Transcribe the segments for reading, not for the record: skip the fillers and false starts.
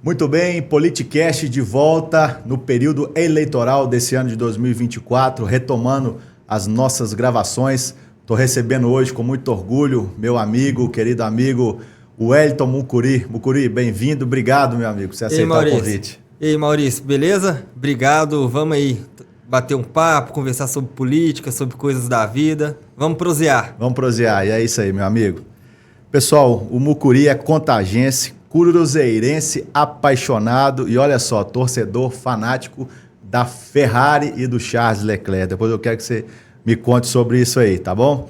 Muito bem, Politicast de volta no período eleitoral desse ano de 2024, retomando as nossas gravações. Estou recebendo hoje com muito orgulho meu amigo, querido amigo, Wellington Mucuri. Mucuri, bem-vindo, obrigado meu amigo por você aceitar o convite. E aí Maurício, beleza? Obrigado, vamos aí bater um papo, conversar sobre política, sobre coisas da vida. Vamos prosear. Vamos prosear, e é isso aí meu amigo. Pessoal, o Mucuri é contagense, cruzeirense apaixonado e olha só, torcedor fanático da Ferrari e do Charles Leclerc. Depois eu quero que você me conte sobre isso aí, tá bom?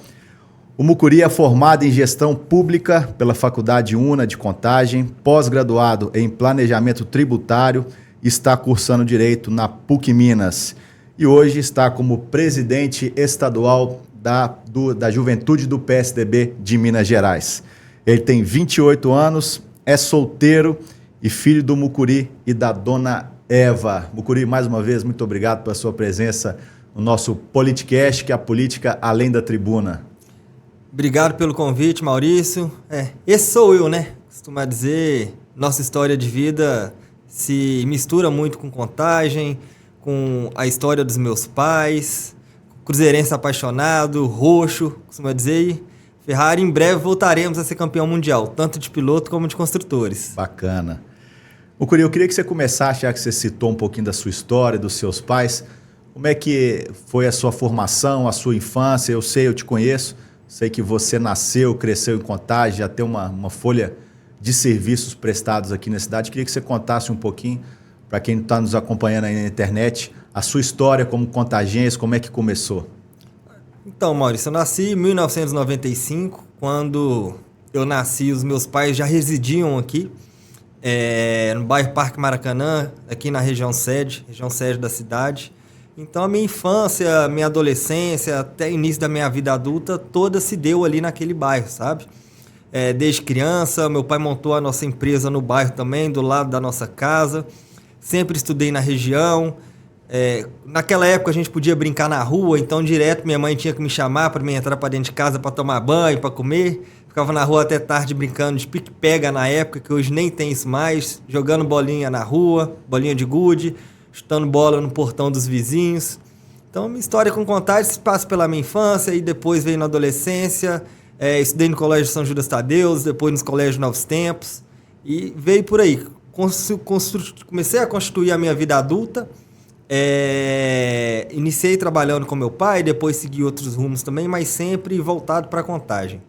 O Mucuri é formado em gestão pública pela Faculdade UNA de Contagem, pós-graduado em planejamento tributário, está cursando direito na PUC Minas e hoje está como presidente estadual da Juventude do PSDB de Minas Gerais. Ele tem 28 anos, é solteiro e filho do Mucuri e da dona Eva. Mucuri, mais uma vez, muito obrigado pela sua presença no nosso Politicast, que é a política além da tribuna. Obrigado pelo convite, Maurício. Esse sou eu, né? Costuma dizer, nossa história de vida se mistura muito com Contagem, com a história dos meus pais, cruzeirense apaixonado, roxo, costuma dizer. Ferrari, em breve voltaremos a ser campeão mundial, tanto de piloto como de construtores. Bacana. Mucuri, eu queria que você começasse, já que você citou um pouquinho da sua história, dos seus pais. Como é que foi a sua formação, a sua infância? Eu te conheço, sei que você nasceu, cresceu em Contagem, já tem uma folha de serviços prestados aqui na cidade. Queria que você contasse um pouquinho, para quem está nos acompanhando aí na internet, a sua história como contagense, como é que começou? Então, Maurício, eu nasci em 1995. Quando eu nasci, os meus pais já residiam aqui, no bairro Parque Maracanã, aqui na região sede da cidade. Então, a minha infância, minha adolescência, até o início da minha vida adulta, toda se deu ali naquele bairro, sabe? Desde criança, meu pai montou a nossa empresa no bairro também, do lado da nossa casa. Sempre estudei na região. Naquela época a gente podia brincar na rua, então direto minha mãe tinha que me chamar para entrar para dentro de casa para tomar banho, para comer. Ficava na rua até tarde brincando de pique-pega na época, que hoje nem tem isso mais, jogando bolinha na rua, bolinha de gude, chutando bola no portão dos vizinhos. Então minha história com Contagem se passa pela minha infância e depois veio na adolescência. Estudei no Colégio São Judas Tadeu, depois nos Colégios Novos Tempos e veio por aí. Comecei a constituir a minha vida adulta. Iniciei trabalhando com meu pai, depois segui outros rumos também, mas sempre voltado para a Contagem.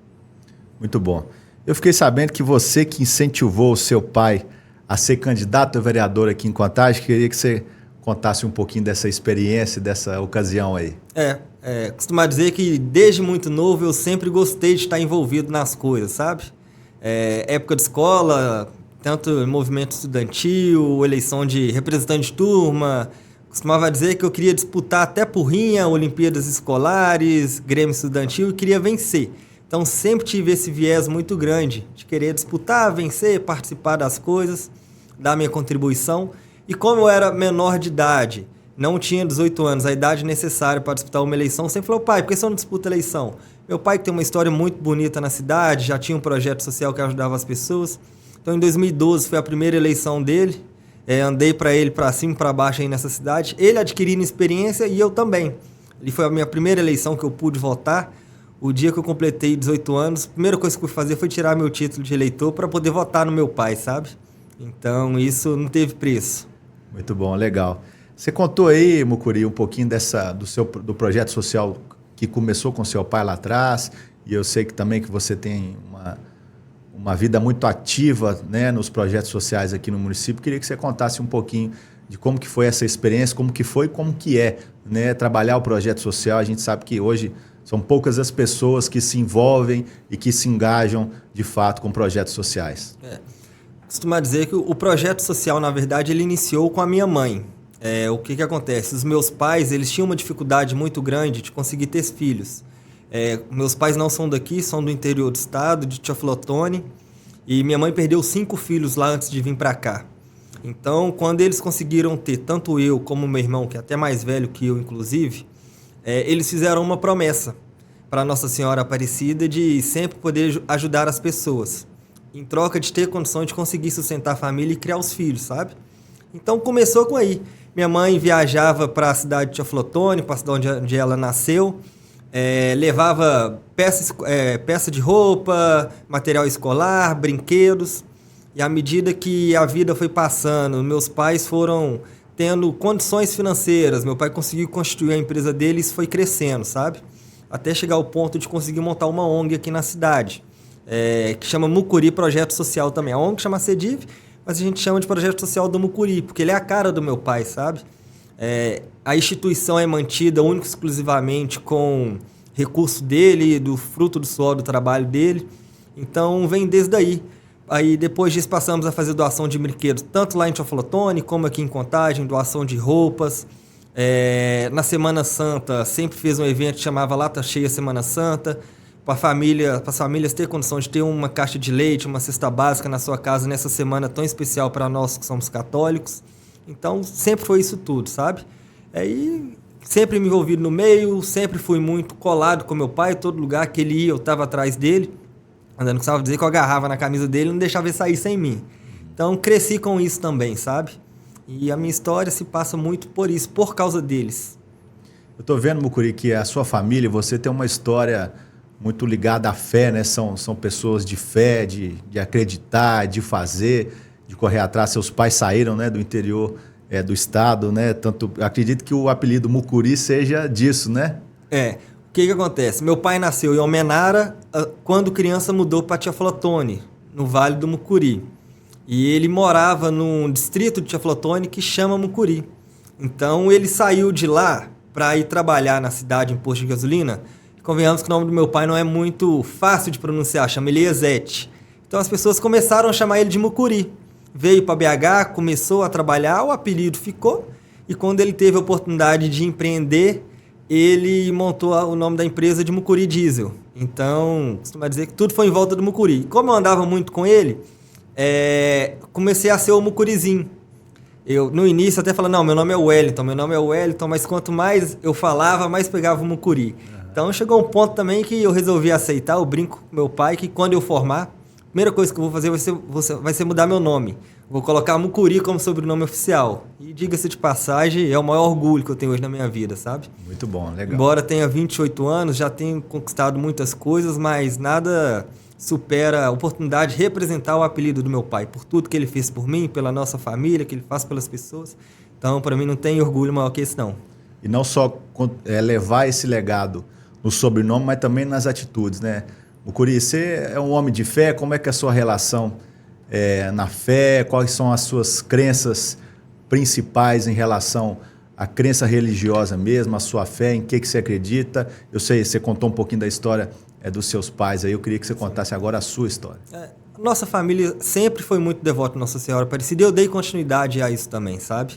Muito bom. Eu fiquei sabendo que você que incentivou o seu pai a ser candidato a vereador aqui em Contagem, queria que você contasse um pouquinho dessa experiência, dessa ocasião aí. Costuma dizer que desde muito novo eu sempre gostei de estar envolvido nas coisas, sabe? Época de escola, tanto em movimento estudantil, eleição de representante de turma. Costumava dizer que eu queria disputar até porrinha, Olimpíadas escolares, Grêmio estudantil e queria vencer. Então sempre tive esse viés muito grande de querer disputar, vencer, participar das coisas, dar minha contribuição. E como eu era menor de idade, não tinha 18 anos, a idade necessária para disputar uma eleição, sempre falou, pai, por que você não disputa eleição? Meu pai que tem uma história muito bonita na cidade, já tinha um projeto social que ajudava as pessoas. Então em 2012 foi a primeira eleição dele. Andei para ele para cima e para baixo aí nessa cidade, ele adquirindo experiência e eu também. Ele foi a minha primeira eleição que eu pude votar. O dia que eu completei 18 anos, a primeira coisa que eu fui fazer foi tirar meu título de eleitor para poder votar no meu pai, sabe? Então isso não teve preço. Muito bom, legal. Você contou aí, Mucuri, um pouquinho do projeto social que começou com seu pai lá atrás, e eu sei que também que você tem uma vida muito ativa, né, nos projetos sociais aqui no município. Queria que você contasse um pouquinho de como que foi essa experiência, como que foi e como que é, né, trabalhar o projeto social. A gente sabe que hoje são poucas as pessoas que se envolvem e que se engajam de fato com projetos sociais. Costuma dizer que o projeto social, na verdade, ele iniciou com a minha mãe. O que acontece? Os meus pais, eles tinham uma dificuldade muito grande de conseguir ter filhos. Meus pais não são daqui, são do interior do estado, de Teoflotone, e minha mãe perdeu 5 filhos lá antes de vir para cá. Então, quando eles conseguiram ter, tanto eu como meu irmão, que é até mais velho que eu, inclusive, eles fizeram uma promessa para Nossa Senhora Aparecida de sempre poder ajudar as pessoas. em troca de ter condição de conseguir sustentar a família e criar os filhos, sabe? Então começou com aí. Minha mãe viajava para a cidade de Teoflotone, para a cidade onde ela nasceu, levava peça de roupa, material escolar, brinquedos. E à medida que a vida foi passando, meus pais foram tendo condições financeiras. Meu pai conseguiu constituir a empresa dele e isso foi crescendo, sabe? Até chegar ao ponto de conseguir montar uma ONG aqui na cidade, que chama Mucuri Projeto Social também. A ONG chama CEDIV, mas a gente chama de Projeto Social do Mucuri, porque ele é a cara do meu pai, sabe? A instituição é mantida única e exclusivamente com recurso dele, do fruto do suor do trabalho dele. Então, vem desde aí. Aí, depois disso, passamos a fazer doação de brinquedos, tanto lá em Teoflotone, como aqui em Contagem, doação de roupas. Na Semana Santa, sempre fez um evento que chamava Lata Cheia Semana Santa, para as famílias ter condição de ter uma caixa de leite, uma cesta básica na sua casa nessa semana tão especial para nós que somos católicos. Então, sempre foi isso tudo, sabe? Aí, sempre me envolvi no meio, sempre fui muito colado com meu pai, todo lugar que ele ia, eu estava atrás dele. Andando, precisava dizer que eu agarrava na camisa dele e não deixava ele sair sem mim. Então, cresci com isso também, sabe? E a minha história se passa muito por isso, por causa deles. Eu estou vendo, Mucuri, que a sua família, você tem uma história muito ligada à fé, né? São pessoas de fé, de acreditar, de fazer, de correr atrás. Seus pais saíram, né, do interior do estado, né? Tanto, acredito que o apelido Mucuri seja disso, né? O que acontece? Meu pai nasceu em Almenara, quando criança mudou para Teoflotone, no Vale do Mucuri. E ele morava num distrito de Teoflotone que chama Mucuri. Então ele saiu de lá para ir trabalhar na cidade em posto de gasolina. Convenhamos que o nome do meu pai não é muito fácil de pronunciar, chama Eliezete. Então as pessoas começaram a chamar ele de Mucuri. Veio para BH, começou a trabalhar, o apelido ficou. E quando ele teve a oportunidade de empreender, ele montou o nome da empresa de Mucuri Diesel. Então, costuma dizer que tudo foi em volta do Mucuri. Como eu andava muito com ele, comecei a ser o Mucurizinho. Eu, no início, até falava, não, meu nome é Wellington, mas quanto mais eu falava, mais pegava o Mucuri. Então, chegou um ponto também que eu resolvi aceitar, eu brinco com meu pai, que quando eu formar, a primeira coisa que eu vou fazer vai ser mudar meu nome. Vou colocar Mucuri como sobrenome oficial. E diga-se de passagem, é o maior orgulho que eu tenho hoje na minha vida, sabe? Muito bom, legal. Embora tenha 28 anos, já tenho conquistado muitas coisas, mas nada supera a oportunidade de representar o apelido do meu pai, por tudo que ele fez por mim, pela nossa família, que ele faz pelas pessoas. Então, para mim, não tem orgulho maior que esse, não. E não só levar esse legado no sobrenome, mas também nas atitudes, né? Mucuri, você é um homem de fé, como é que é a sua relação na fé? Quais são as suas crenças principais em relação à crença religiosa mesmo, a sua fé, em que você acredita? Eu sei, você contou um pouquinho da história dos seus pais, aí eu queria que você contasse agora a sua história. Nossa família sempre foi muito devota a Nossa Senhora Aparecida e eu dei continuidade a isso também, sabe?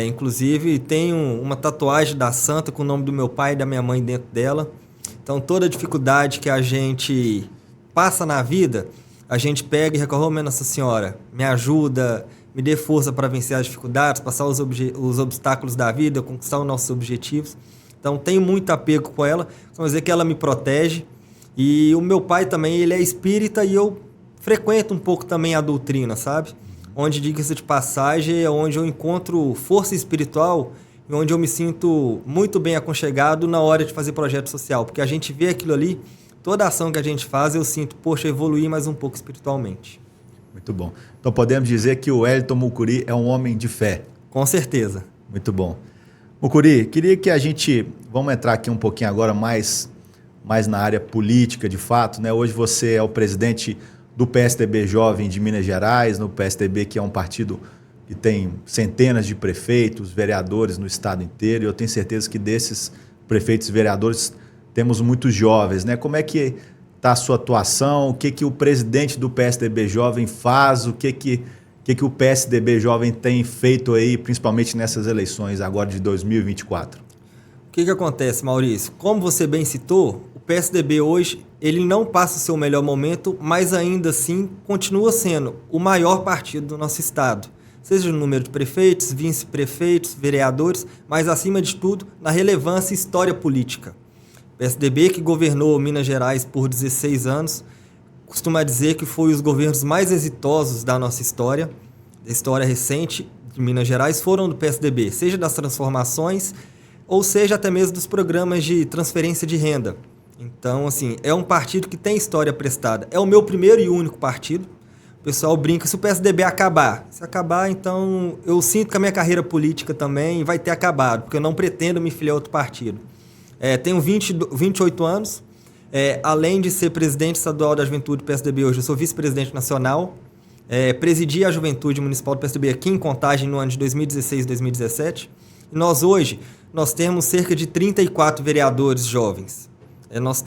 Inclusive, tenho uma tatuagem da santa com o nome do meu pai e da minha mãe dentro dela. Então, toda dificuldade que a gente passa na vida, a gente pega e recorre, minha Nossa Senhora, me ajuda, me dê força para vencer as dificuldades, passar os obstáculos da vida, conquistar os nossos objetivos. Então, tenho muito apego com ela, vamos dizer que ela me protege. E o meu pai também, ele é espírita e eu frequento um pouco também a doutrina, sabe? Onde, diga-se de passagem, é onde eu encontro força espiritual e onde eu me sinto muito bem aconchegado na hora de fazer projeto social. Porque a gente vê aquilo ali, toda ação que a gente faz, eu sinto, poxa, evoluir mais um pouco espiritualmente. Muito bom. Então podemos dizer que o Wellington Mucuri é um homem de fé. Com certeza. Muito bom. Mucuri, queria que vamos entrar aqui um pouquinho agora mais na área política, de fato, né? Hoje você é o presidente do PSDB Jovem de Minas Gerais, no PSDB, que é um partido que tem centenas de prefeitos, vereadores no estado inteiro, e eu tenho certeza que desses prefeitos e vereadores temos muitos jovens, né? Como é que está a sua atuação? O que o presidente do PSDB Jovem faz? O que o PSDB Jovem tem feito aí, principalmente nessas eleições agora de 2024? O que acontece, Maurício? Como você bem citou, o PSDB hoje ele não passa o seu melhor momento, mas ainda assim continua sendo o maior partido do nosso estado. Seja no número de prefeitos, vice-prefeitos, vereadores, mas acima de tudo, na relevância e história política. O PSDB que governou Minas Gerais por 16 anos, costumo dizer que foi os governos mais exitosos da nossa história, da história recente de Minas Gerais, foram do PSDB, seja das transformações ou seja até mesmo dos programas de transferência de renda. Então, assim, é um partido que tem história prestada. É o meu primeiro e único partido. O pessoal brinca, se o PSDB acabar. Se acabar, então, eu sinto que a minha carreira política também vai ter acabado, porque eu não pretendo me filiar a outro partido. Tenho 28 anos, além de ser presidente estadual da Juventude do PSDB hoje, eu sou vice-presidente nacional, presidi a Juventude Municipal do PSDB aqui em Contagem no ano de 2016 e 2017. E nós temos cerca de 34 vereadores jovens. Nós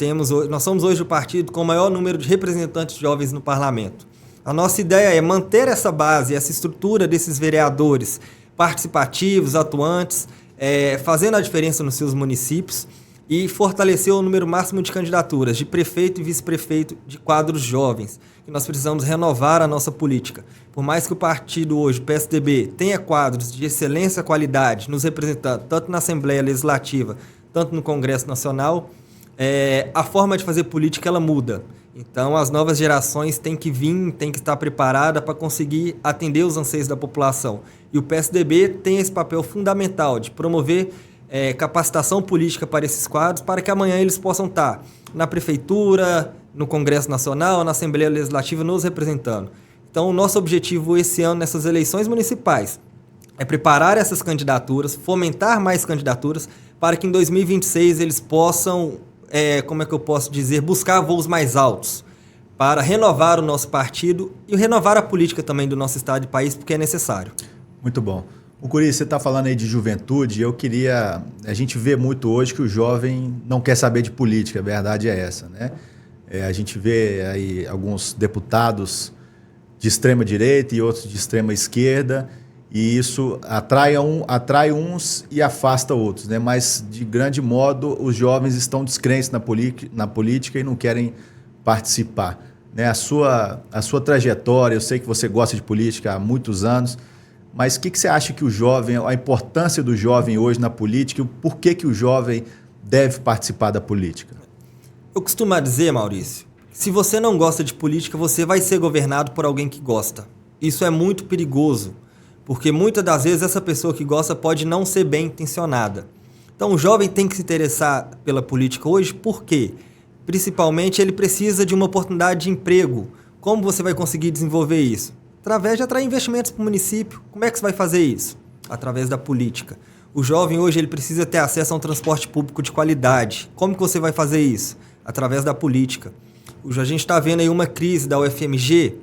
somos hoje o partido com o maior número de representantes jovens no parlamento. A nossa ideia é manter essa base, essa estrutura desses vereadores participativos, atuantes, fazendo a diferença nos seus municípios e fortalecer o número máximo de candidaturas de prefeito e vice-prefeito de quadros jovens, que nós precisamos renovar a nossa política. Por mais que o partido hoje, o PSDB, tenha quadros de excelência e qualidade nos representando, tanto na Assembleia Legislativa, tanto no Congresso Nacional, a forma de fazer política ela muda. Então, as novas gerações têm que vir, têm que estar preparadas para conseguir atender os anseios da população. E o PSDB tem esse papel fundamental de promover capacitação política para esses quadros, para que amanhã eles possam estar na Prefeitura, no Congresso Nacional, na Assembleia Legislativa, nos representando. Então, o nosso objetivo esse ano, nessas eleições municipais, é preparar essas candidaturas, fomentar mais candidaturas, para que em 2026 eles possam, buscar voos mais altos, para renovar o nosso partido e renovar a política também do nosso estado e país, porque é necessário. Muito bom. Mucuri, você está falando aí de juventude, a gente vê muito hoje que o jovem não quer saber de política, a verdade é essa, né? A gente vê aí alguns deputados de extrema direita e outros de extrema esquerda, e isso atrai uns e afasta outros, né? Mas, de grande modo, os jovens estão descrentes na política e não querem participar, né? A sua trajetória, eu sei que você gosta de política há muitos anos, mas o que você acha que o jovem, a importância do jovem hoje na política e por que o jovem deve participar da política? Eu costumo dizer, Maurício, se você não gosta de política, você vai ser governado por alguém que gosta. Isso é muito perigoso, porque muitas das vezes essa pessoa que gosta pode não ser bem intencionada. Então o jovem tem que se interessar pela política hoje, por quê? Principalmente ele precisa de uma oportunidade de emprego. Como você vai conseguir desenvolver isso? Através de atrair investimentos para o município. Como é que você vai fazer isso? Através da política. O jovem hoje ele precisa ter acesso a um transporte público de qualidade. Como que você vai fazer isso? Através da política. Hoje a gente está vendo aí uma crise da UFMG,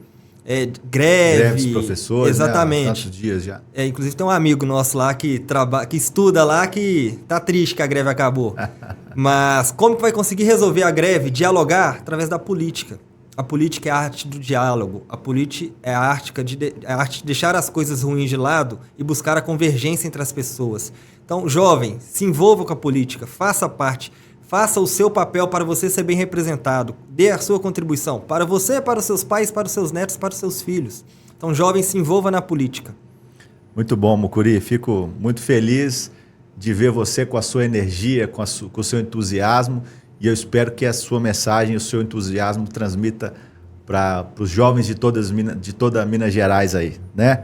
greve. Greves, professores, exatamente. Né? Há tantos dias já. Inclusive tem um amigo nosso lá que estuda lá que tá triste que a greve acabou. Mas como que vai conseguir resolver a greve? Dialogar através da política. A política é a arte do diálogo. A política é a arte de deixar as coisas ruins de lado e buscar a convergência entre as pessoas. Então, jovem, se envolva com a política, faça parte, faça o seu papel para você ser bem representado, dê a sua contribuição para você, para os seus pais, para os seus netos, para os seus filhos. Então, jovem, se envolva na política. Muito bom, Mucuri. Fico muito feliz de ver você com a sua energia, com o seu entusiasmo. E eu espero que a sua mensagem, o seu entusiasmo transmita para os jovens de toda Minas Gerais aí, né?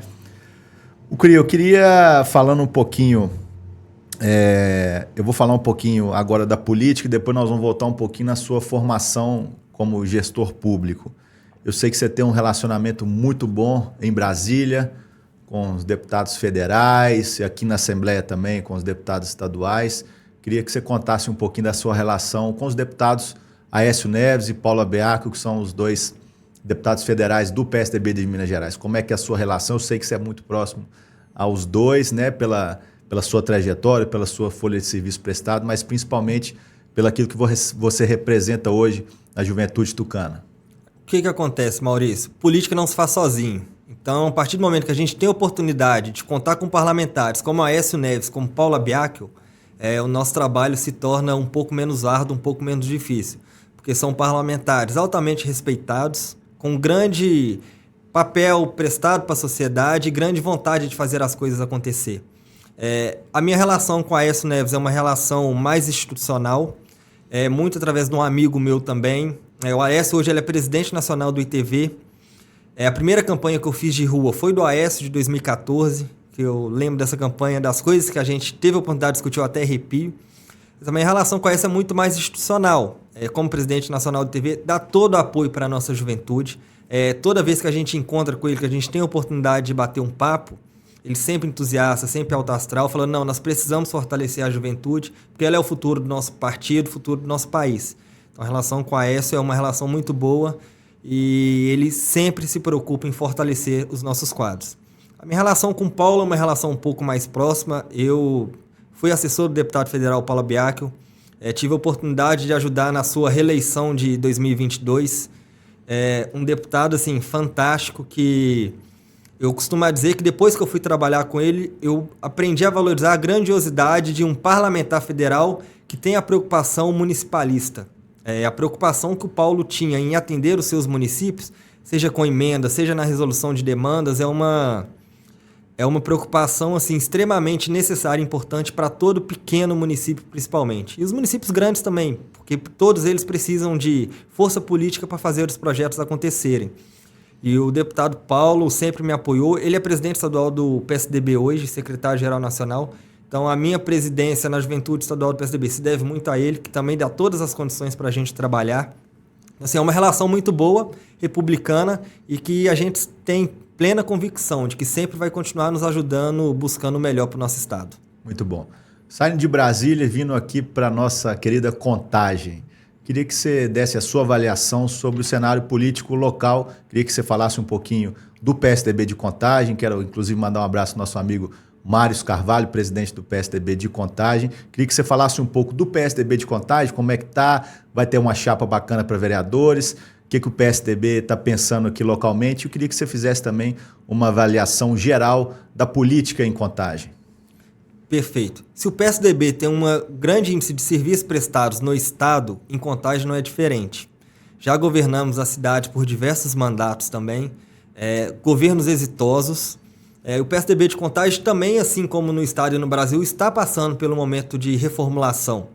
Mucuri, eu queria falando um pouquinho, eu vou falar um pouquinho agora da política e depois nós vamos voltar um pouquinho na sua formação como gestor público. Eu sei que você tem um relacionamento muito bom em Brasília, com os deputados federais, e aqui na Assembleia também, com os deputados estaduais. Queria que você contasse um pouquinho da sua relação com os deputados Aécio Neves e Paulo Abeaco, que são os dois deputados federais do PSDB de Minas Gerais. Como é que é a sua relação? Eu sei que você é muito próximo aos dois, né, pela sua trajetória, pela sua folha de serviço prestado, mas principalmente pelo aquilo que você representa hoje na juventude tucana. O que acontece, Maurício? Política não se faz sozinho. Então, a partir do momento que a gente tem a oportunidade de contar com parlamentares como Aécio Neves, como Paulo Abeaco, o nosso trabalho se torna um pouco menos árduo, um pouco menos difícil, porque são parlamentares altamente respeitados, com grande papel prestado para a sociedade e grande vontade de fazer as coisas acontecer. A minha relação com a Aécio Neves é uma relação mais institucional, muito através de um amigo meu também, O Aécio hoje ele é presidente nacional do ITV. A primeira campanha que eu fiz de rua foi do Aécio de 2014, que eu lembro dessa campanha, das coisas que a gente teve a oportunidade de discutir, eu até arrepio. Também a relação com a Aécio é muito mais institucional. Como presidente nacional do ITV, dá todo o apoio para a nossa juventude. Toda vez que a gente encontra com ele, que a gente tem a oportunidade de bater um papo, ele sempre entusiasta, sempre alto astral, falando, não, nós precisamos fortalecer a juventude, porque ela é o futuro do nosso partido, o futuro do nosso país. Então a relação com a Aécio é uma relação muito boa e ele sempre se preocupa em fortalecer os nossos quadros. A minha relação com o Paulo é uma relação um pouco mais próxima. Eu fui assessor do deputado federal Paulo Abiacchio, tive a oportunidade de ajudar na sua reeleição de 2022. Um deputado assim, fantástico que eu costumo dizer que depois que eu fui trabalhar com ele, eu aprendi a valorizar a grandiosidade de um parlamentar federal que tem a preocupação municipalista. A preocupação que o Paulo tinha em atender os seus municípios, seja com emenda, seja na resolução de demandas, é uma preocupação assim, extremamente necessária e importante para todo pequeno município, principalmente. E os municípios grandes também, porque todos eles precisam de força política para fazer os projetos acontecerem. E o deputado Paulo sempre me apoiou. Ele é presidente estadual do PSDB hoje, secretário-geral nacional. Então, a minha presidência na juventude estadual do PSDB se deve muito a ele, que também dá todas as condições para a gente trabalhar. Assim, é uma relação muito boa, republicana, e que a gente tem plena convicção de que sempre vai continuar nos ajudando, buscando o melhor para o nosso estado. Muito bom. Saindo de Brasília, vindo aqui para a nossa querida Contagem, queria que você desse a sua avaliação sobre o cenário político local. Queria que você falasse um pouquinho do PSDB de Contagem. Quero, inclusive, mandar um abraço ao nosso amigo Mário Carvalho, presidente do PSDB de Contagem. Queria que você falasse um pouco do PSDB de Contagem, como é que tá, vai ter uma chapa bacana para vereadores, o que o PSDB está pensando aqui localmente. Eu queria que você fizesse também uma avaliação geral da política em Contagem. Perfeito. Se o PSDB tem um grande índice de serviços prestados no estado, em Contagem não é diferente. Já governamos a cidade por diversos mandatos também, governos exitosos. O PSDB de Contagem também, assim como no estado e no Brasil, está passando pelo momento de reformulação.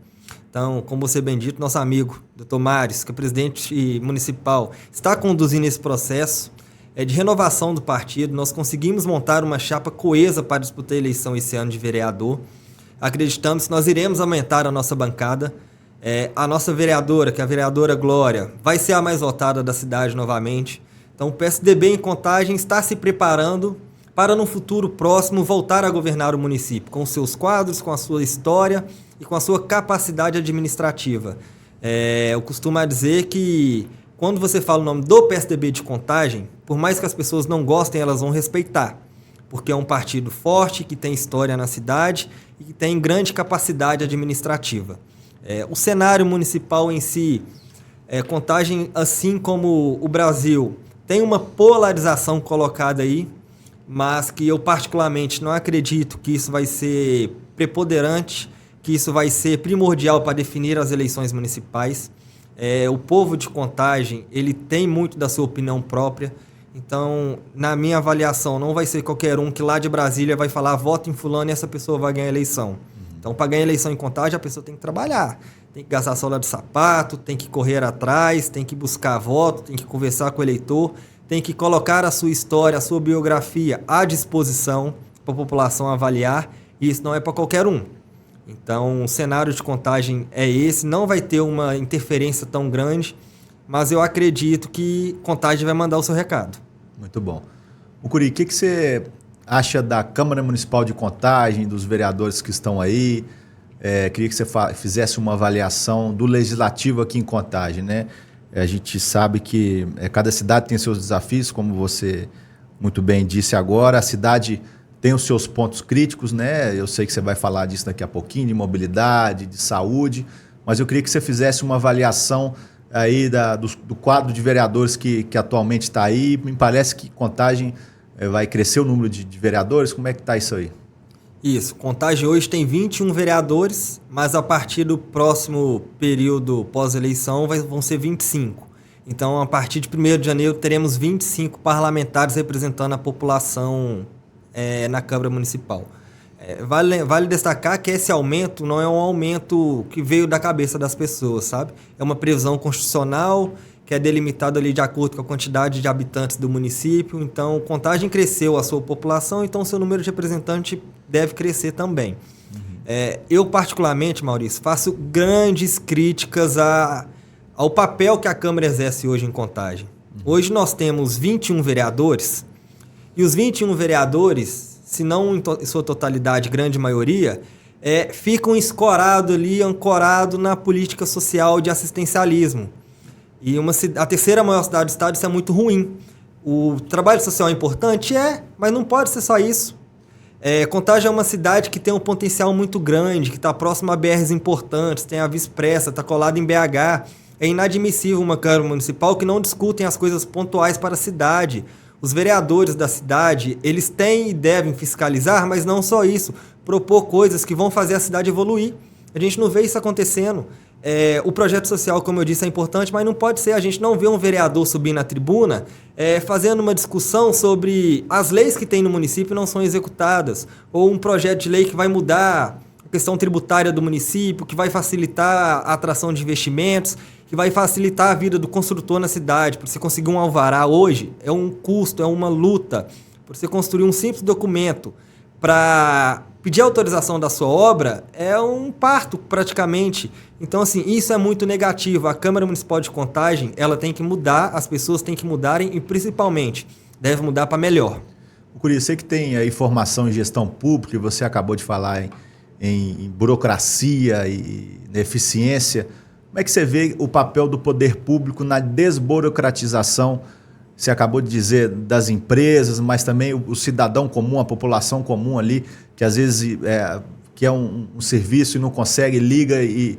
Então, como você bem dito, nosso amigo, Dr. Mário, que é presidente municipal, está conduzindo esse processo de renovação do partido. Nós conseguimos montar uma chapa coesa para disputar a eleição esse ano de vereador. Acreditamos que nós iremos aumentar a nossa bancada. A nossa vereadora, que é a vereadora Glória, vai ser a mais votada da cidade novamente. Então, o PSDB em Contagem está se preparando para, no futuro próximo, voltar a governar o município, com seus quadros, com a sua história e com a sua capacidade administrativa. Eu costumo dizer que, quando você fala o nome do PSDB de Contagem, por mais que as pessoas não gostem, elas vão respeitar, porque é um partido forte, que tem história na cidade e que tem grande capacidade administrativa. O cenário municipal em si, Contagem, assim como o Brasil, tem uma polarização colocada aí, mas que eu particularmente não acredito que isso vai ser preponderante, que isso vai ser primordial para definir as eleições municipais. O povo de Contagem, ele tem muito da sua opinião própria, então, na minha avaliação, não vai ser qualquer um que lá de Brasília vai falar, voto em fulano e essa pessoa vai ganhar a eleição. Então, para ganhar a eleição em Contagem, a pessoa tem que trabalhar, tem que gastar a sola de sapato, tem que correr atrás, tem que buscar voto, tem que conversar com o eleitor, tem que colocar a sua história, a sua biografia à disposição para a população avaliar, e isso não é para qualquer um. Então, o cenário de Contagem é esse, não vai ter uma interferência tão grande, mas eu acredito que Contagem vai mandar o seu recado. Muito bom. Mucuri, o que você acha da Câmara Municipal de Contagem, dos vereadores que estão aí? Queria que você fizesse uma avaliação do legislativo aqui em Contagem, né? A gente sabe que cada cidade tem seus desafios, como você muito bem disse agora. A cidade tem os seus pontos críticos, né? Eu sei que você vai falar disso daqui a pouquinho, de mobilidade, de saúde, mas eu queria que você fizesse uma avaliação aí do quadro de vereadores que atualmente está aí. Me parece que Contagem vai crescer o número de vereadores. Como é que está isso aí? Isso, Contagem hoje tem 21 vereadores, mas a partir do próximo período pós-eleição vão ser 25. Então, a partir de 1º de janeiro, teremos 25 parlamentares representando a população na Câmara Municipal. Vale destacar que esse aumento não é um aumento que veio da cabeça das pessoas, sabe? É uma previsão constitucional que é delimitado ali de acordo com a quantidade de habitantes do município. Então, Contagem cresceu a sua população, então o seu número de representantes deve crescer também. Eu, particularmente, Maurício, faço grandes críticas ao papel que a Câmara exerce hoje em Contagem. Hoje nós temos 21 vereadores, e os 21 vereadores, se não em sua totalidade, grande maioria, ficam escorados ali, ancorados na política social de assistencialismo. E a terceira maior cidade do estado, isso é muito ruim. O trabalho social é importante? Mas não pode ser só isso. Contagem é uma cidade que tem um potencial muito grande, que está próxima a BRs importantes, tem a Via Expressa, está colada em BH. É inadmissível uma Câmara Municipal que não discutem as coisas pontuais para a cidade. Os vereadores da cidade, eles têm e devem fiscalizar, mas não só isso, propor coisas que vão fazer a cidade evoluir. A gente não vê isso acontecendo. O projeto social, como eu disse, é importante, mas não pode ser. A gente não vê um vereador subir na tribuna fazendo uma discussão sobre as leis que tem no município e não são executadas, ou um projeto de lei que vai mudar a questão tributária do município, que vai facilitar a atração de investimentos, que vai facilitar a vida do construtor na cidade. Para você conseguir um alvará hoje, é um custo, é uma luta. Para você construir um simples documento para pedir autorização da sua obra, é um parto, praticamente. Então, assim, isso é muito negativo. A Câmara Municipal de Contagem, ela tem que mudar, as pessoas têm que mudarem e, principalmente, deve mudar para melhor. Curi, você que tem aí formação em gestão pública e você acabou de falar em burocracia e eficiência, como é que você vê o papel do poder público na desburocratização? Você acabou de dizer das empresas, mas também o cidadão comum, a população comum ali, que às vezes quer um serviço e não consegue, liga e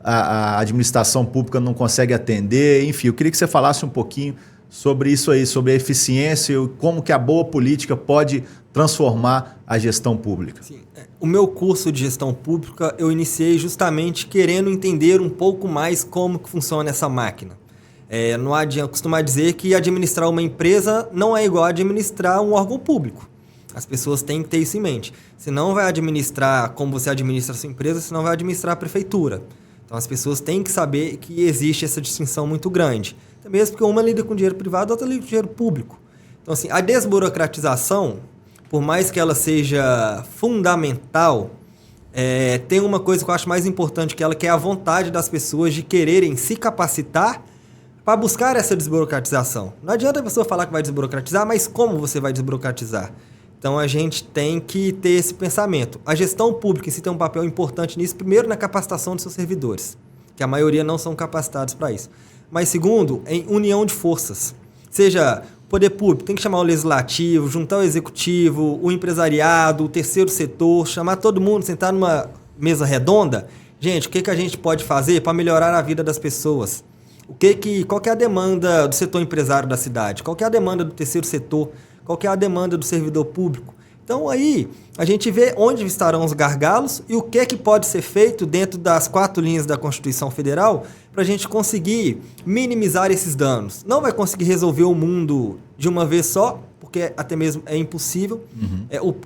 a administração pública não consegue atender. Enfim, eu queria que você falasse um pouquinho sobre isso aí, sobre a eficiência e como que a boa política pode transformar a gestão pública. Sim. O meu curso de gestão pública eu iniciei justamente querendo entender um pouco mais como que funciona essa máquina. Não adianta costumar dizer que administrar uma empresa não é igual a administrar um órgão público. As pessoas têm que ter isso em mente. Você não vai administrar como você administra a sua empresa, você não vai administrar a prefeitura. Então as pessoas têm que saber que existe essa distinção muito grande. Até mesmo porque uma lida com dinheiro privado, outra lida com dinheiro público. Então assim, a desburocratização, por mais que ela seja fundamental, tem uma coisa que eu acho mais importante que ela, que é a vontade das pessoas de quererem se capacitar para buscar essa desburocratização. Não adianta a pessoa falar que vai desburocratizar, mas como você vai desburocratizar? Então a gente tem que ter esse pensamento. A gestão pública em si tem um papel importante nisso, primeiro na capacitação dos seus servidores, que a maioria não são capacitados para isso. Mas segundo, em união de forças. Seja o poder público, tem que chamar o legislativo, juntar o executivo, o empresariado, o terceiro setor, chamar todo mundo, sentar numa mesa redonda. Gente, o que a gente pode fazer para melhorar a vida das pessoas? Qual que é a demanda do setor empresário da cidade? Qual que é a demanda do terceiro setor? Qual que é a demanda do servidor público? Então aí a gente vê onde estarão os gargalos e o que pode ser feito dentro das 4 linhas da Constituição Federal para a gente conseguir minimizar esses danos. Não vai conseguir resolver o mundo de uma vez só, porque até mesmo é impossível.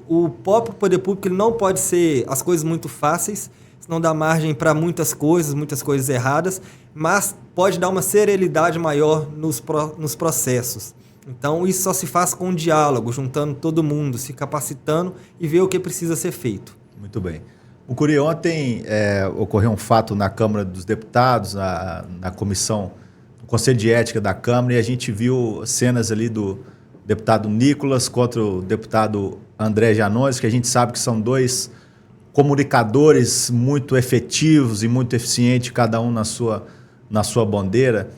O próprio poder público ele não pode ser as coisas muito fáceis, senão dá margem para muitas coisas erradas, mas pode dar uma serenidade maior nos processos. Então, isso só se faz com um diálogo, juntando todo mundo, se capacitando e ver o que precisa ser feito. Muito bem. O Curi, ontem ocorreu um fato na Câmara dos Deputados, na comissão, no Conselho de Ética da Câmara, e a gente viu cenas ali do deputado Nicolas contra o deputado André Janones, que a gente sabe que são 2 comunicadores muito efetivos e muito eficientes, cada um na sua bandeira.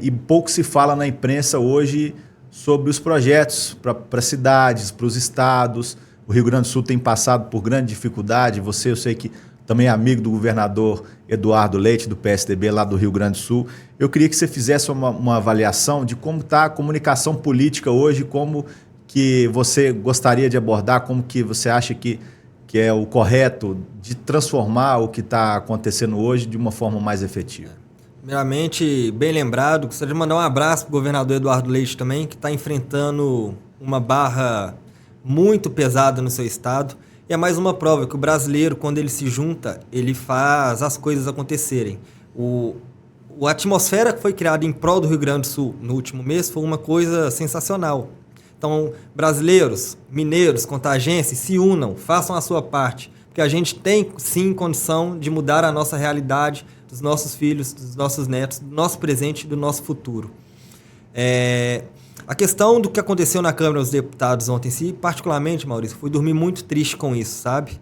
E pouco se fala na imprensa hoje sobre os projetos para cidades, para os estados. O Rio Grande do Sul tem passado por grande dificuldade. Eu sei que também é amigo do governador Eduardo Leite, do PSDB, lá do Rio Grande do Sul. Eu queria que você fizesse uma avaliação de como está a comunicação política hoje, como que você gostaria de abordar, como que você acha que é o correto de transformar o que está acontecendo hoje de uma forma mais efetiva. Primeiramente, bem lembrado, gostaria de mandar um abraço para o governador Eduardo Leite também, que está enfrentando uma barra muito pesada no seu estado. E é mais uma prova que o brasileiro, quando ele se junta, ele faz as coisas acontecerem. O a atmosfera que foi criada em prol do Rio Grande do Sul no último mês foi uma coisa sensacional. Então, brasileiros, mineiros, contagenses, se unam, façam a sua parte, porque a gente tem, sim, condição de mudar a nossa realidade, dos nossos filhos, dos nossos netos, do nosso presente e do nosso futuro. A questão do que aconteceu na Câmara dos Deputados ontem, particularmente, Maurício, fui dormir muito triste com isso, sabe?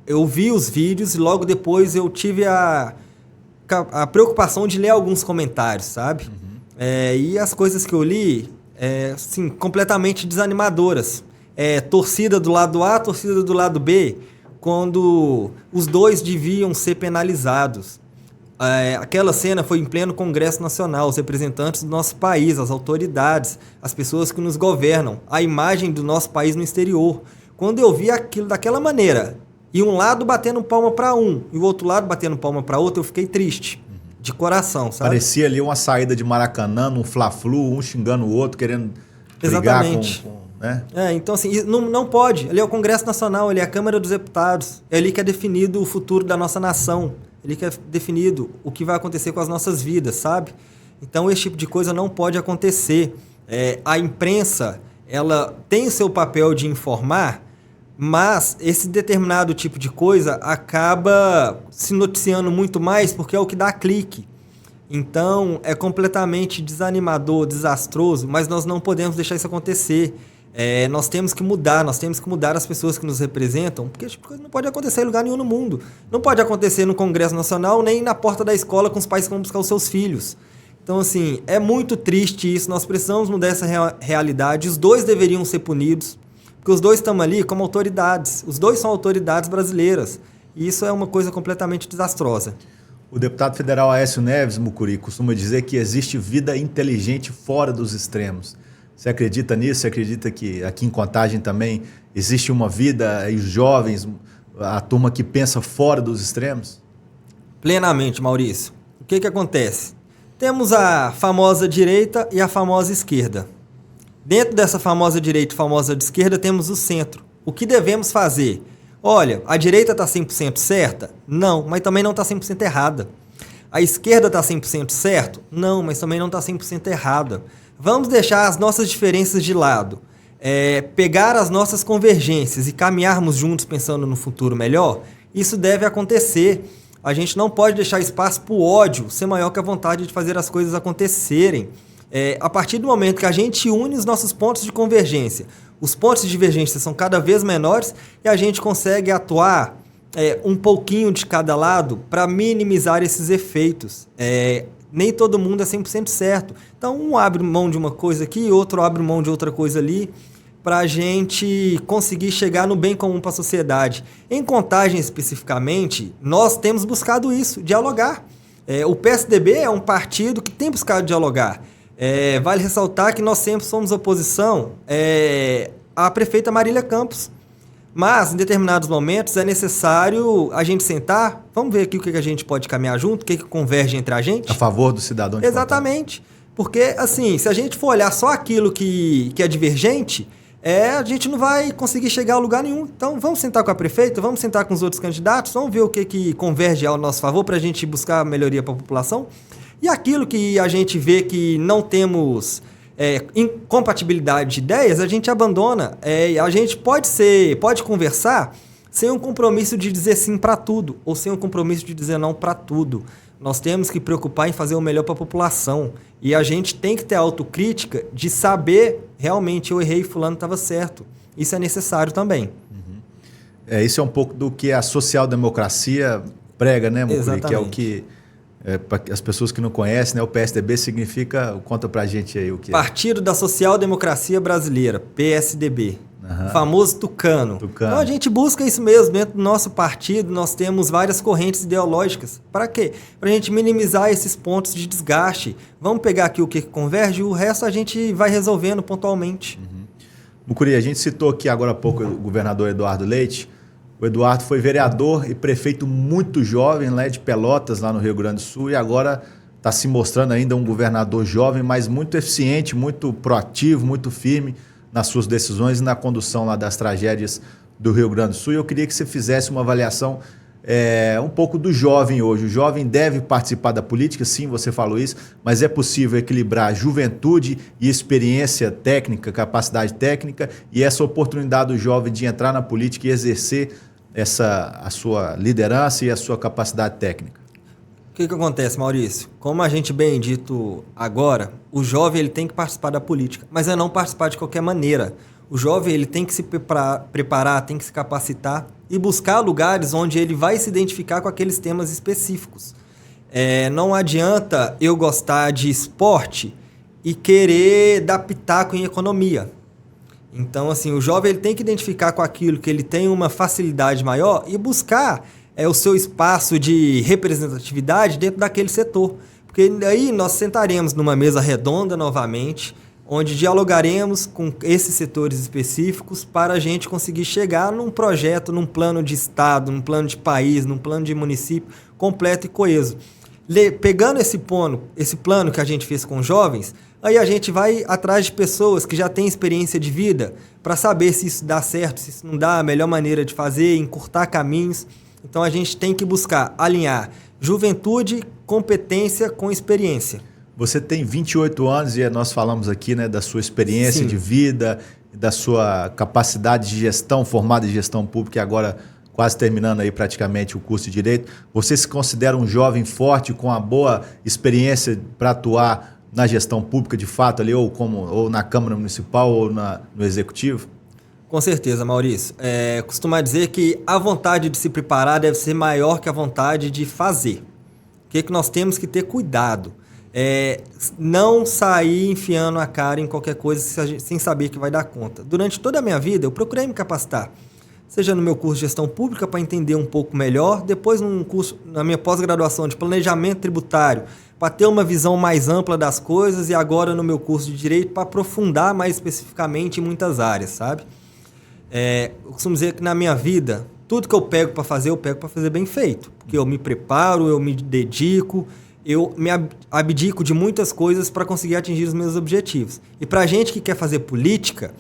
Eu vi os vídeos e logo depois eu tive a preocupação de ler alguns comentários, sabe? E as coisas que eu li, assim, completamente desanimadoras. Torcida do lado A, torcida do lado B, quando os dois deviam ser penalizados. Aquela cena foi em pleno Congresso Nacional, os representantes do nosso país, as autoridades, as pessoas que nos governam, a imagem do nosso país no exterior. Quando eu vi aquilo daquela maneira, e um lado batendo palma para um, e o outro lado batendo palma para outro, eu fiquei triste, de coração, sabe? Parecia ali uma saída de Maracanã, um fla-flu, um xingando o outro, querendo brigar com né? Então, assim, não pode. Ali é o Congresso Nacional, ali é a Câmara dos Deputados, é ali que é definido o futuro da nossa nação, é ali que é definido o que vai acontecer com as nossas vidas, sabe? Então, esse tipo de coisa não pode acontecer. A imprensa, ela tem o seu papel de informar, mas esse determinado tipo de coisa acaba se noticiando muito mais porque é o que dá clique. Então, é completamente desanimador, desastroso, mas nós não podemos deixar isso acontecer. Nós temos que mudar as pessoas que nos representam, porque esse tipo de coisa não pode acontecer em lugar nenhum no mundo. Não pode acontecer no Congresso Nacional, nem na porta da escola com os pais que vão buscar os seus filhos. Então, assim, é muito triste isso, nós precisamos mudar essa realidade, os dois deveriam ser punidos, porque os dois estão ali como autoridades, os dois são autoridades brasileiras, e isso é uma coisa completamente desastrosa. O deputado federal Aécio Neves, Mucuri, costuma dizer que existe vida inteligente fora dos extremos. Você acredita nisso? Você acredita que aqui em Contagem também existe uma vida, e os jovens, a turma que pensa fora dos extremos? Plenamente, Maurício. O que acontece? Temos a famosa direita e a famosa esquerda. Dentro dessa famosa direita e famosa esquerda, temos o centro. O que devemos fazer? Olha, a direita está 100% certa? Não, mas também não está 100% errada. A esquerda está 100% certo? Não, mas também não está 100% errada. Vamos deixar as nossas diferenças de lado. Pegar as nossas convergências e caminharmos juntos pensando no futuro melhor? Isso deve acontecer. A gente não pode deixar espaço para o ódio ser maior que a vontade de fazer as coisas acontecerem. A partir do momento que a gente une os nossos pontos de convergência, os pontos de divergência são cada vez menores e a gente consegue atuar um pouquinho de cada lado para minimizar esses efeitos. Nem todo mundo é 100% certo. Então, um abre mão de uma coisa aqui, outro abre mão de outra coisa ali, para a gente conseguir chegar no bem comum para a sociedade. Em Contagem, especificamente, nós temos buscado isso, dialogar. O PSDB é um partido que tem buscado dialogar. Vale ressaltar que nós sempre somos oposição à prefeita Marília Campos. Mas, em determinados momentos, é necessário a gente sentar, vamos ver aqui o que a gente pode caminhar junto, o que converge entre a gente. A favor do cidadão de Exatamente. Porque, assim, se a gente for olhar só aquilo que é divergente, a gente não vai conseguir chegar a lugar nenhum. Então, vamos sentar com a prefeita, vamos sentar com os outros candidatos, vamos ver o que converge ao nosso favor para a gente buscar melhoria para a população. E aquilo que a gente vê que não temos incompatibilidade de ideias, a gente abandona. A gente pode conversar sem um compromisso de dizer sim para tudo, ou sem um compromisso de dizer não para tudo. Nós temos que preocupar em fazer o melhor para a população. E a gente tem que ter autocrítica de saber, realmente, eu errei e fulano estava certo. Isso é necessário também. Isso é um pouco do que a social-democracia prega, né, Mucuri? Exatamente. Que é o que... para as pessoas que não conhecem, né, o PSDB significa... Conta pra gente aí o que é. Partido da Social Democracia Brasileira, PSDB. O famoso tucano. Então a gente busca isso mesmo. Dentro do nosso partido, nós temos várias correntes ideológicas. Para quê? Para a gente minimizar esses pontos de desgaste. Vamos pegar aqui o que converge, o resto a gente vai resolvendo pontualmente. Mucuri, a gente citou aqui agora há pouco o governador Eduardo Leite. O Eduardo foi vereador e prefeito muito jovem lá de Pelotas, lá no Rio Grande do Sul, e agora está se mostrando ainda um governador jovem, mas muito eficiente, muito proativo, muito firme nas suas decisões e na condução lá das tragédias do Rio Grande do Sul. E eu queria que você fizesse uma avaliação um pouco do jovem hoje. O jovem deve participar da política, sim, você falou isso, mas é possível equilibrar juventude e experiência técnica, capacidade técnica e essa oportunidade do jovem de entrar na política e exercer a sua liderança e a sua capacidade técnica. O que acontece, Maurício? Como a gente bem dito agora, o jovem ele tem que participar da política, mas é não participar de qualquer maneira. O jovem ele tem que se preparar, tem que se capacitar e buscar lugares onde ele vai se identificar com aqueles temas específicos. Não adianta eu gostar de esporte e querer dar pitaco em economia. Então, assim, o jovem ele tem que identificar com aquilo que ele tem uma facilidade maior e buscar o seu espaço de representatividade dentro daquele setor. Porque aí nós sentaremos numa mesa redonda novamente, onde dialogaremos com esses setores específicos para a gente conseguir chegar num projeto, num plano de estado, num plano de país, num plano de município completo e coeso. Pegando esse plano que a gente fez com os jovens, aí a gente vai atrás de pessoas que já têm experiência de vida para saber se isso dá certo, se isso não dá, a melhor maneira de fazer, encurtar caminhos. Então a gente tem que buscar alinhar juventude, competência com experiência. Você tem 28 anos e nós falamos aqui, né, da sua experiência Sim. de vida, da sua capacidade de gestão, formada em gestão pública e agora quase terminando aí praticamente o curso de Direito. Você se considera um jovem forte com uma boa experiência para atuar na gestão pública de fato ali, ou na Câmara Municipal ou no Executivo? Com certeza, Maurício. Costuma dizer que a vontade de se preparar deve ser maior que a vontade de fazer. O que nós temos que ter cuidado? Não sair enfiando a cara em qualquer coisa sem saber que vai dar conta. Durante toda a minha vida, eu procurei me capacitar. Seja no meu curso de gestão pública para entender um pouco melhor, depois na minha pós-graduação de planejamento tributário, para ter uma visão mais ampla das coisas e agora no meu curso de Direito para aprofundar mais especificamente em muitas áreas, sabe? Eu costumo dizer que na minha vida, tudo que eu pego para fazer bem feito. Porque eu me preparo, eu me dedico, eu me abdico de muitas coisas para conseguir atingir os meus objetivos. E para a gente que quer fazer política,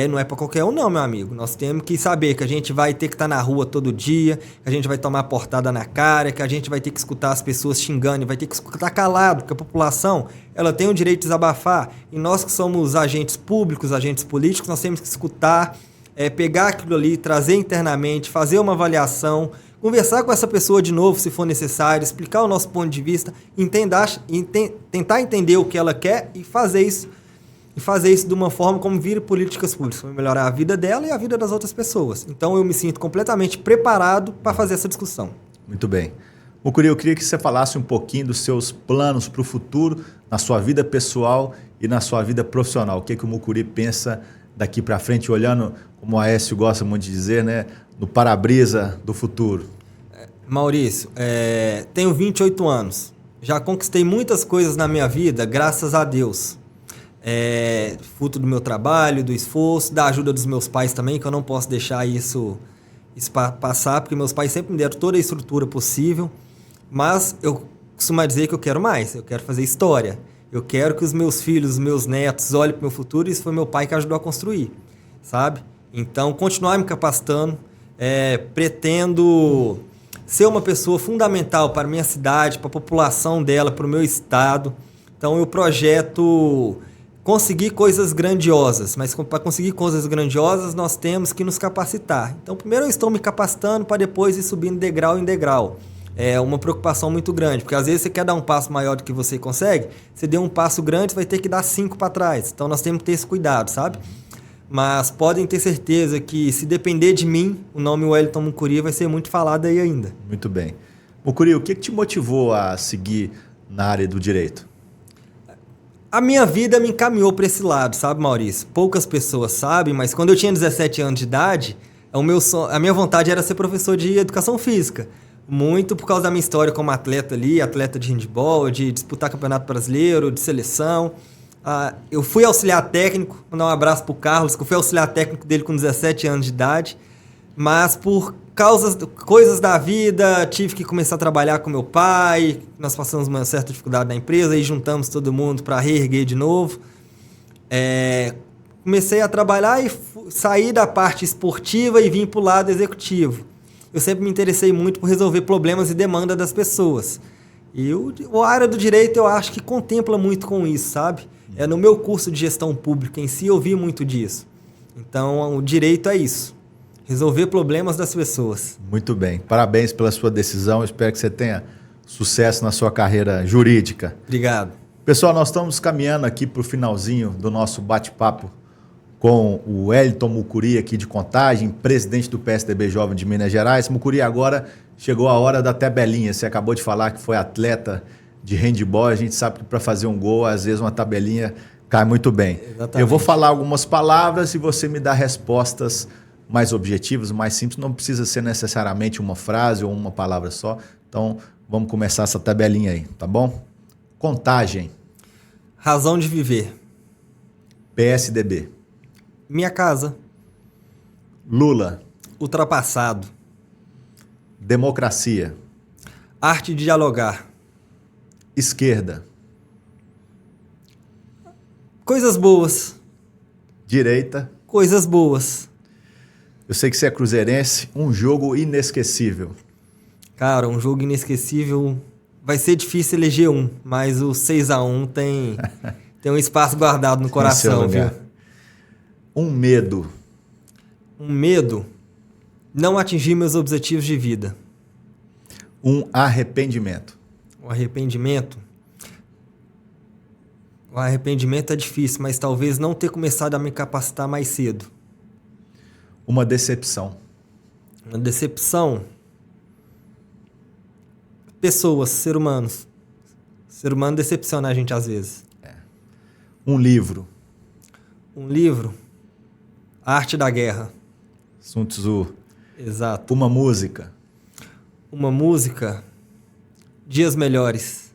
não é para qualquer um não, meu amigo. Nós temos que saber que a gente vai ter que estar na rua todo dia, que a gente vai tomar portada na cara, que a gente vai ter que escutar as pessoas xingando, vai ter que escutar calado, porque a população ela tem o direito de desabafar. E nós que somos agentes públicos, agentes políticos, nós temos que escutar, pegar aquilo ali, trazer internamente, fazer uma avaliação, conversar com essa pessoa de novo, se for necessário, explicar o nosso ponto de vista, tentar entender o que ela quer e fazer isso de uma forma como vira políticas públicas, para melhorar a vida dela e a vida das outras pessoas. Então eu me sinto completamente preparado para fazer essa discussão. Muito bem. Mucuri, eu queria que você falasse um pouquinho dos seus planos para o futuro, na sua vida pessoal e na sua vida profissional. O que o Mucuri pensa daqui para frente, olhando, como o Aécio gosta muito de dizer, né, no para-brisa do futuro? Maurício, tenho 28 anos. Já conquistei muitas coisas na minha vida, graças a Deus. Fruto do meu trabalho, do esforço, da ajuda dos meus pais também, que eu não posso deixar isso passar, porque meus pais sempre me deram toda a estrutura possível. Mas eu costumo dizer que eu quero mais, eu quero fazer história. Eu quero que os meus filhos, os meus netos olhem para o meu futuro e isso foi meu pai que ajudou a construir, sabe? Então, continuar me capacitando, pretendo ser uma pessoa fundamental para a minha cidade, para a população dela, para o meu estado. Então, eu projeto conseguir coisas grandiosas, mas para conseguir coisas grandiosas, nós temos que nos capacitar. Então, primeiro eu estou me capacitando para depois ir subindo degrau em degrau. É uma preocupação muito grande, porque às vezes você quer dar um passo maior do que você consegue, você deu um passo grande, você vai ter que dar 5 para trás. Então, nós temos que ter esse cuidado, sabe? Mas podem ter certeza que, se depender de mim, o nome Wellington Mucuri vai ser muito falado aí ainda. Muito bem. Mucuri, o que te motivou a seguir na área do direito? A minha vida me encaminhou para esse lado, sabe, Maurício? Poucas pessoas sabem, mas quando eu tinha 17 anos de idade, a minha vontade era ser professor de educação física. Muito por causa da minha história como atleta ali, atleta de handebol, de disputar campeonato brasileiro, de seleção. Eu fui auxiliar técnico, vou dar um abraço pro Carlos, que eu fui auxiliar técnico dele com 17 anos de idade, mas por coisas da vida, tive que começar a trabalhar com meu pai, nós passamos uma certa dificuldade na empresa, e juntamos todo mundo para reerguer de novo. Comecei a trabalhar e saí da parte esportiva e vim para o lado executivo. eu sempre me interessei muito por resolver problemas e demanda das pessoas. E a área do direito eu acho que contempla muito com isso, sabe? No meu curso de gestão pública em si eu vi muito disso. Então, o direito é isso. Resolver problemas das pessoas. Muito bem. Parabéns pela sua decisão. Espero que você tenha sucesso na sua carreira jurídica. Obrigado. Pessoal, nós estamos caminhando aqui para o finalzinho do nosso bate-papo com o Wellington Mucuri, aqui de Contagem, presidente do PSDB Jovem de Minas Gerais. Mucuri, agora chegou a hora da tabelinha. Você acabou de falar que foi atleta de handebol. A gente sabe que para fazer um gol, às vezes uma tabelinha cai muito bem. Exatamente. Eu vou falar algumas palavras e você me dá respostas mais objetivas, mais simples. Não precisa ser necessariamente uma frase ou uma palavra só. Então, vamos começar essa tabelinha aí, tá bom? Contagem. Razão de viver. PSDB. Minha casa. Lula. Ultrapassado. Democracia. Arte de dialogar. Esquerda. Coisas boas. Direita. Coisas boas. Eu sei que você é cruzeirense. Um jogo inesquecível. Cara, um jogo inesquecível. Vai ser difícil eleger um, mas o 6-1 tem um espaço guardado no coração, viu? Um medo. Um medo. Não atingir meus objetivos de vida. Um arrependimento. O arrependimento. O arrependimento é difícil, mas talvez não ter começado a me capacitar mais cedo. Uma decepção. Uma decepção. Pessoas, seres humanos. Ser humano decepciona a gente às vezes. Um livro. Um livro. A Arte da Guerra. Sun Tzu. Exato. Uma música. Uma música. Dias Melhores.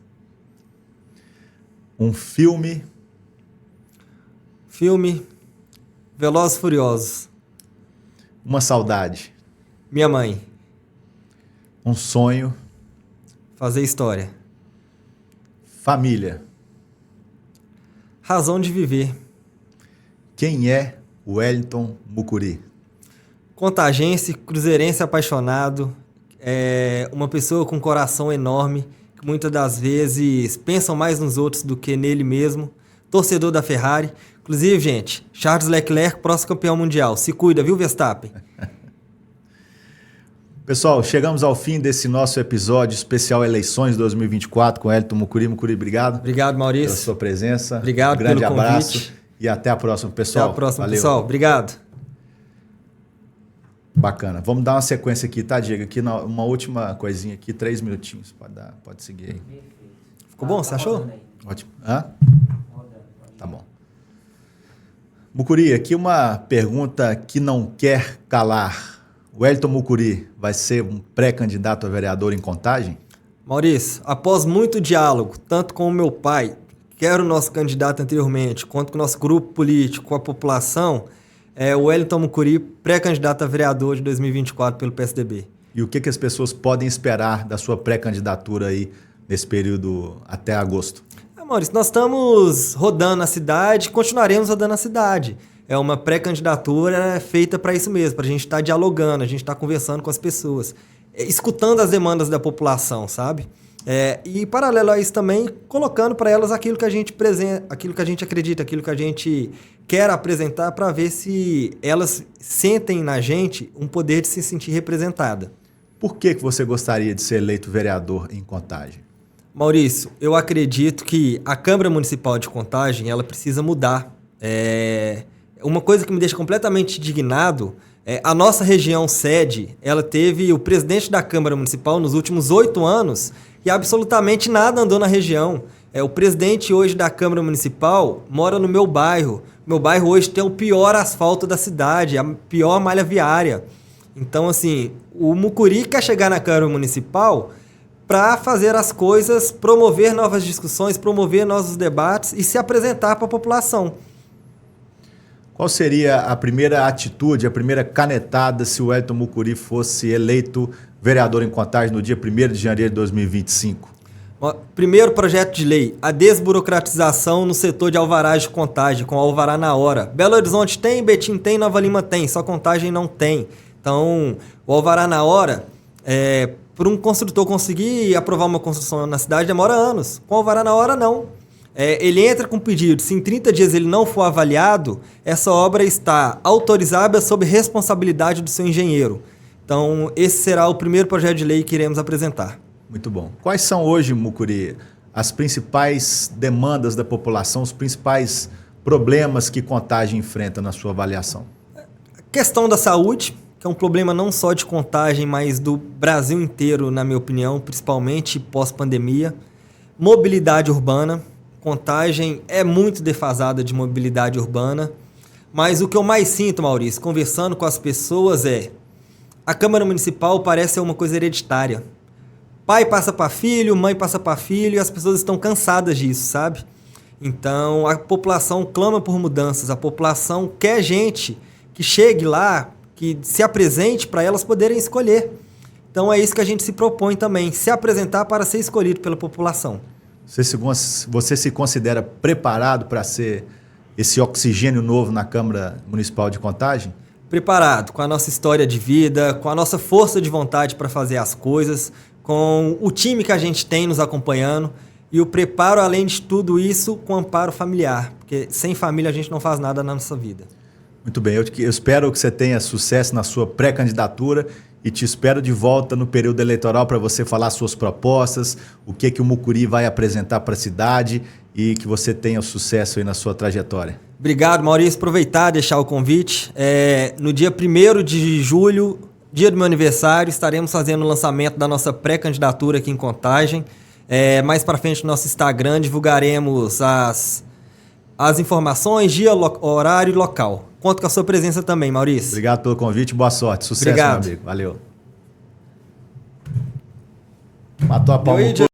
Um filme. Filme. Velozes e Furiosos. Uma saudade. Minha mãe. Um sonho. Fazer história. Família. Razão de viver. Quem é Wellington Mucuri? Contagense, cruzeirense apaixonado, uma pessoa com um coração enorme, que muitas das vezes pensam mais nos outros do que nele mesmo, torcedor da Ferrari. Inclusive, gente, Charles Leclerc, próximo campeão mundial. Se cuida, viu, Verstappen? Pessoal, chegamos ao fim desse nosso episódio especial Eleições 2024 com Wellington Mucuri. Mucuri, obrigado. Obrigado, Maurício. Pela sua presença. Obrigado grande pelo abraço convite. E até a próxima, pessoal. Até a próxima, Valeu. pessoal. Obrigado. Bacana. Vamos dar uma sequência aqui, tá, Diego? Aqui uma última coisinha aqui, 3 minutinhos. Pode seguir aí. Ficou bom? Você achou? Ótimo. Hã? Tá bom. Mucuri, aqui uma pergunta que não quer calar. O Wellington Mucuri vai ser um pré-candidato a vereador em Contagem? Maurício, após muito diálogo, tanto com o meu pai, que era o nosso candidato anteriormente, quanto com o nosso grupo político, com a população, o Wellington Mucuri, pré-candidato a vereador de 2024 pelo PSDB. E o que as pessoas podem esperar da sua pré-candidatura aí nesse período até agosto? Maurício, nós estamos rodando a cidade, continuaremos rodando a cidade. É uma pré-candidatura feita para isso mesmo, para a gente estar dialogando, a gente estar conversando com as pessoas, escutando as demandas da população, sabe? E paralelo a isso também, colocando para elas aquilo que a gente aquilo que a gente acredita, aquilo que a gente quer apresentar, para ver se elas sentem na gente um poder de se sentir representada. Por que você gostaria de ser eleito vereador em Contagem? Maurício, eu acredito que a Câmara Municipal de Contagem, ela precisa mudar. Uma coisa que me deixa completamente indignado, a nossa região sede, ela teve o presidente da Câmara Municipal nos últimos 8 anos e absolutamente nada andou na região. O presidente hoje da Câmara Municipal mora no meu bairro. Meu bairro hoje tem o pior asfalto da cidade, a pior malha viária. Então, assim, o Mucuri quer chegar na Câmara Municipal para fazer as coisas, promover novas discussões, promover novos debates e se apresentar para a população. Qual seria a primeira atitude, a primeira canetada se o Wellington Mucuri fosse eleito vereador em Contagem no dia 1º de janeiro de 2025? Primeiro projeto de lei, a desburocratização no setor de alvarás de Contagem, com alvará na hora. Belo Horizonte tem, Betim tem, Nova Lima tem, só Contagem não tem. Então, o alvará na hora, para um construtor conseguir aprovar uma construção na cidade, demora anos. Com o alvará na hora, não. Ele entra com pedido, se em 30 dias ele não for avaliado, essa obra está autorizada sob responsabilidade do seu engenheiro. Então, esse será o primeiro projeto de lei que iremos apresentar. Muito bom. Quais são hoje, Mucuri, as principais demandas da população, os principais problemas que Contagem enfrenta na sua avaliação? A questão da saúde, que é um problema não só de Contagem, mas do Brasil inteiro, na minha opinião, principalmente pós-pandemia. Mobilidade urbana. Contagem é muito defasada de mobilidade urbana, mas o que eu mais sinto, Maurício, conversando com as pessoas a Câmara Municipal parece ser uma coisa hereditária. Pai passa para filho, mãe passa para filho, e as pessoas estão cansadas disso, sabe? Então, a população clama por mudanças, a população quer gente que chegue lá, que se apresente para elas poderem escolher. Então, é isso que a gente se propõe também, se apresentar para ser escolhido pela população. Você se considera preparado para ser esse oxigênio novo na Câmara Municipal de Contagem? Preparado, com a nossa história de vida, com a nossa força de vontade para fazer as coisas, com o time que a gente tem nos acompanhando e o preparo, além de tudo isso, com amparo familiar, porque sem família a gente não faz nada na nossa vida. Muito bem, eu espero que você tenha sucesso na sua pré-candidatura e te espero de volta no período eleitoral para você falar suas propostas, o que o Mucuri vai apresentar para a cidade e que você tenha sucesso aí na sua trajetória. Obrigado, Maurício. Aproveitar e deixar o convite. No dia 1º de julho, dia do meu aniversário, estaremos fazendo o lançamento da nossa pré-candidatura aqui em Contagem. Mais para frente no nosso Instagram divulgaremos as informações, dia, horário e local. Conto com a sua presença também, Maurício. Obrigado pelo convite, boa sorte. Sucesso, Obrigado. meu amigo. Valeu. Matou a palma.